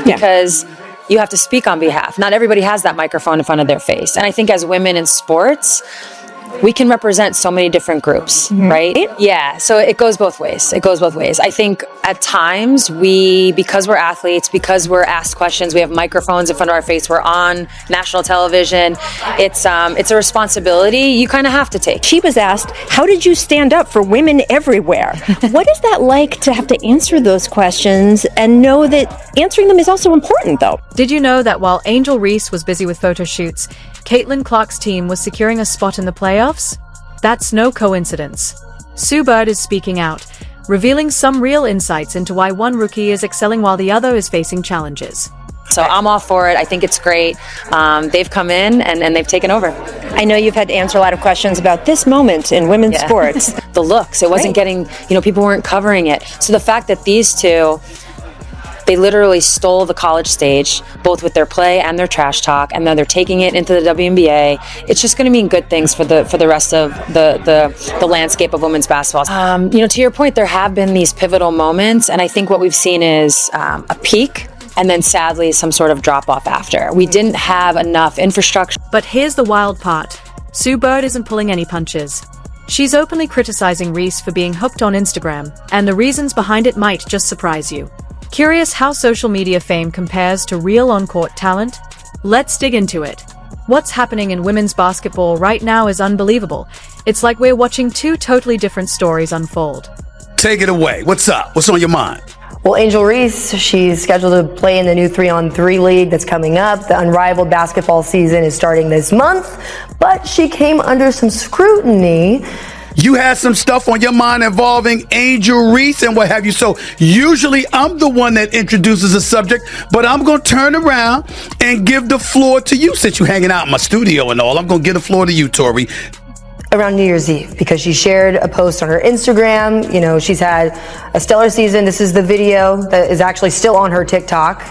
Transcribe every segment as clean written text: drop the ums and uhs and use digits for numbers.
because you have to speak on behalf. Not everybody has that microphone in front of their face. And I think as women in sports, we can represent so many different groups, right? Yeah, so it goes both ways. I think at times because we're athletes, because we're asked questions, we have microphones in front of our face, we're on national television, it's a responsibility you kind of have to take. She was asked, how did you stand up for women everywhere? What is that like to have to answer those questions and know that answering them is also important, though? Did you know that while Angel Reese was busy with photo shoots, Caitlin Clark's team was securing a spot in the playoffs? That's no coincidence. Sue Bird is speaking out, revealing some real insights into why one rookie is excelling while the other is facing challenges. So I'm all for it. I think it's great. They've come in and they've taken over. I know you've had to answer a lot of questions about this moment in women's sports. The looks, it wasn't getting, people weren't covering it. So the fact that these two, they literally stole the college stage, both with their play and their trash talk, and then they're taking it into the WNBA. It's just going to mean good things for the rest of the landscape of women's basketball. To your point, there have been these pivotal moments, and I think what we've seen is a peak, and then sadly some sort of drop off after. We didn't have enough infrastructure. But here's the wild part. Sue Bird isn't pulling any punches. She's openly criticizing Reese for being hooked on Instagram, and the reasons behind it might just surprise you. Curious how social media fame compares to real on-court talent? Let's dig into it. What's happening in women's basketball right now is unbelievable. It's like we're watching two totally different stories unfold. Take it away. What's up? What's on your mind? Well, Angel Reese, she's scheduled to play in the new 3-on-3 league that's coming up. The unrivaled basketball season is starting this month, but she came under some scrutiny. You had some stuff on your mind involving Angel Reese and what have you. So usually I'm the one that introduces a subject, but I'm going to turn around and give the floor to you since you're hanging out in my studio and all. I'm going to give the floor to you, Tori. Around New Year's Eve, because she shared a post on her Instagram. She's had a stellar season. This is the video that is actually still on her TikTok,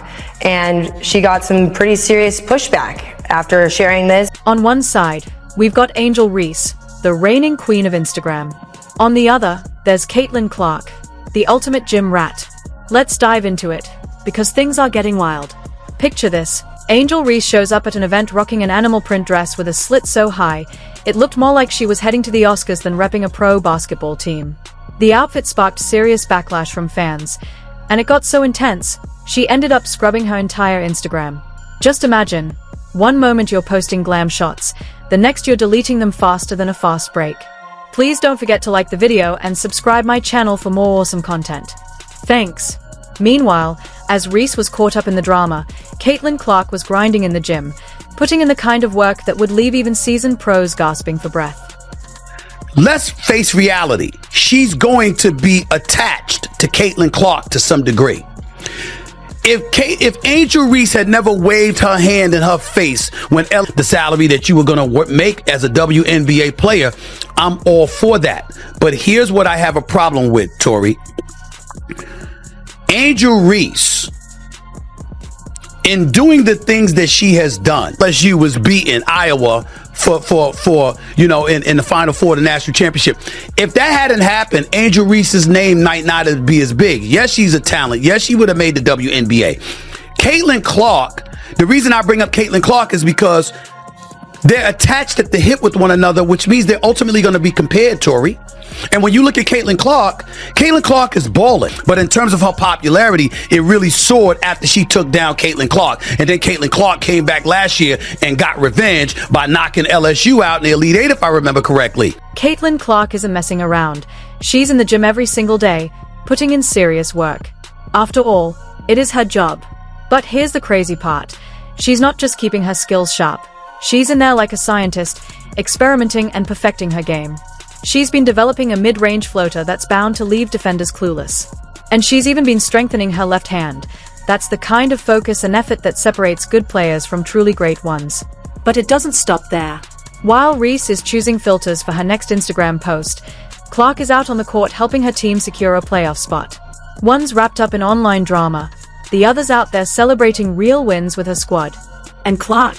and she got some pretty serious pushback after sharing this. On one side, we've got Angel Reese, the reigning queen of Instagram. On the other, there's Caitlin Clark, the ultimate gym rat. Let's dive into it, because things are getting wild. Picture this. Angel Reese shows up at an event rocking an animal print dress with a slit so high, it looked more like she was heading to the Oscars than repping a pro basketball team. The outfit sparked serious backlash from fans, and it got so intense, she ended up scrubbing her entire Instagram. Just imagine, one moment you're posting glam shots, the next you're deleting them faster than a fast break. Please don't forget to like the video and subscribe my channel for more awesome content. Thanks. Meanwhile, as Reese was caught up in the drama, Caitlin Clark was grinding in the gym, putting in the kind of work that would leave even seasoned pros gasping for breath. Let's face reality. She's going to be attached to Caitlin Clark to some degree. If Angel Reese had never waved her hand in her face when the salary that you were going to make as a WNBA player, I'm all for that. But here's what I have a problem with, Tori. Angel Reese, in doing the things that she has done, LSU was beating Iowa for in the Final Four of the national championship. If that hadn't happened, Angel Reese's name might not be as big. Yes, she's a talent. Yes, she would have made the WNBA. Caitlin Clark, the reason I bring up Caitlin Clark is because they're attached at the hip with one another, which means they're ultimately going to be compared, Tori. And when you look at Caitlin Clark is balling. But in terms of her popularity, it really soared after she took down Caitlin Clark. And then Caitlin Clark came back last year and got revenge by knocking LSU out in the Elite Eight, if I remember correctly. Caitlin Clark isn't messing around. She's in the gym every single day, putting in serious work. After all, it is her job. But here's the crazy part. She's not just keeping her skills sharp. She's in there like a scientist, experimenting and perfecting her game. She's been developing a mid-range floater that's bound to leave defenders clueless. And she's even been strengthening her left hand. That's the kind of focus and effort that separates good players from truly great ones. But it doesn't stop there. While Reese is choosing filters for her next Instagram post, Clark is out on the court helping her team secure a playoff spot. One's wrapped up in online drama, the other's out there celebrating real wins with her squad. And Clark,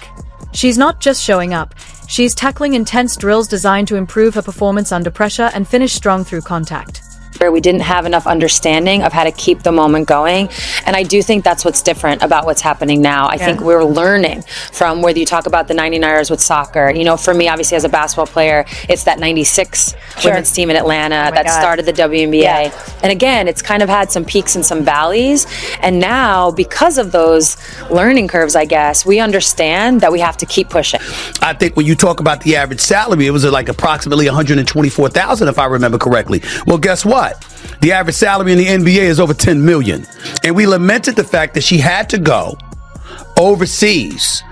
she's not just showing up, she's tackling intense drills designed to improve her performance under pressure and finish strong through contact. We didn't have enough understanding of how to keep the moment going. And I do think that's what's different about what's happening now. I think we're learning from whether you talk about the 99ers with soccer. You know, for me, obviously, as a basketball player, it's that 96 women's team in Atlanta that started the WNBA. And again, it's kind of had some peaks and some valleys. And now, because of those learning curves, I guess, we understand that we have to keep pushing. I think when you talk about the average salary, it was like approximately $124,000, if I remember correctly. Well, guess what? The average salary in the NBA is over $10 million. And we lamented the fact that she had to go overseas.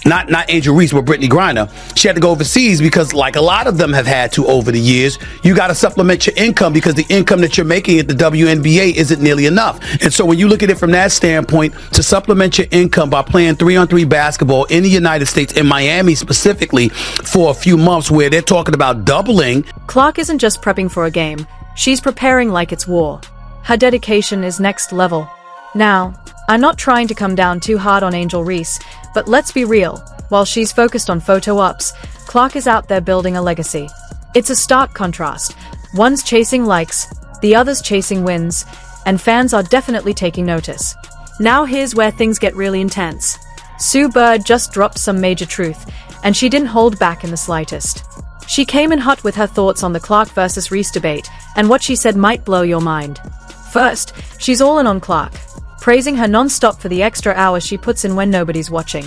Not Angel Reese, but Brittany Griner. She had to go overseas because, like a lot of them have had to over the years, you got to supplement your income because the income that you're making at the WNBA isn't nearly enough. And so when you look at it from that standpoint, to supplement your income by playing 3-on-3 basketball in the United States, in Miami specifically, for a few months where they're talking about doubling. Clark isn't just prepping for a game. She's preparing like it's war. Her dedication is next level. Now, I'm not trying to come down too hard on Angel Reese, but let's be real. While she's focused on photo ops, Clark is out there building a legacy. It's a stark contrast. One's chasing likes, the other's chasing wins, and fans are definitely taking notice. Now here's where things get really intense. Sue Bird just dropped some major truth, and she didn't hold back in the slightest. She came in hot with her thoughts on the Clark versus Reese debate, and what she said might blow your mind. First, she's all in on Clark, praising her non-stop for the extra hours she puts in when nobody's watching.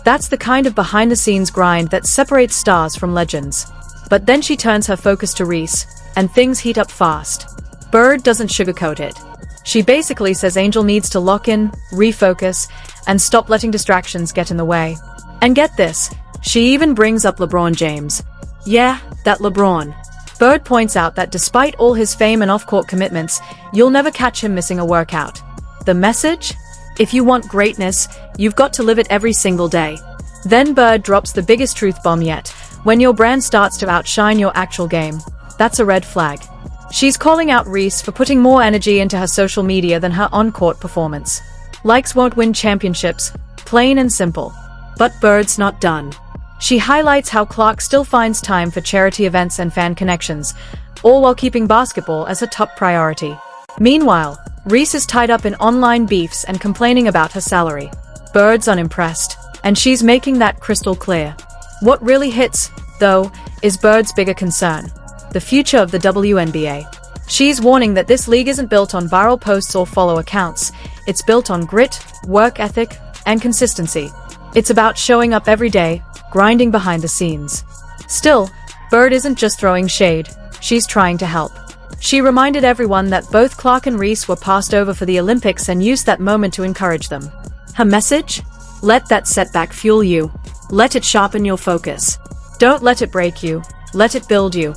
That's the kind of behind-the-scenes grind that separates stars from legends. But then she turns her focus to Reese, and things heat up fast. Bird doesn't sugarcoat it. She basically says Angel needs to lock in, refocus, and stop letting distractions get in the way. And get this, she even brings up LeBron James. Yeah, that LeBron. Bird points out that despite all his fame and off-court commitments, you'll never catch him missing a workout. The message? If you want greatness, you've got to live it every single day. Then Bird drops the biggest truth bomb yet. When your brand starts to outshine your actual game, that's a red flag. She's calling out Reese for putting more energy into her social media than her on-court performance. Likes won't win championships, plain and simple. But Bird's not done. She highlights how Clark still finds time for charity events and fan connections, all while keeping basketball as her top priority. Meanwhile, Reese is tied up in online beefs and complaining about her salary. Bird's unimpressed, and she's making that crystal clear. What really hits, though, is Bird's bigger concern: the future of the WNBA. She's warning that this league isn't built on viral posts or follow accounts. It's built on grit, work ethic, and consistency. It's about showing up every day, grinding behind the scenes. Still, Bird isn't just throwing shade, she's trying to help. She reminded everyone that both Clark and Reese were passed over for the Olympics and used that moment to encourage them. Her message? Let that setback fuel you. Let it sharpen your focus. Don't let it break you. Let it build you.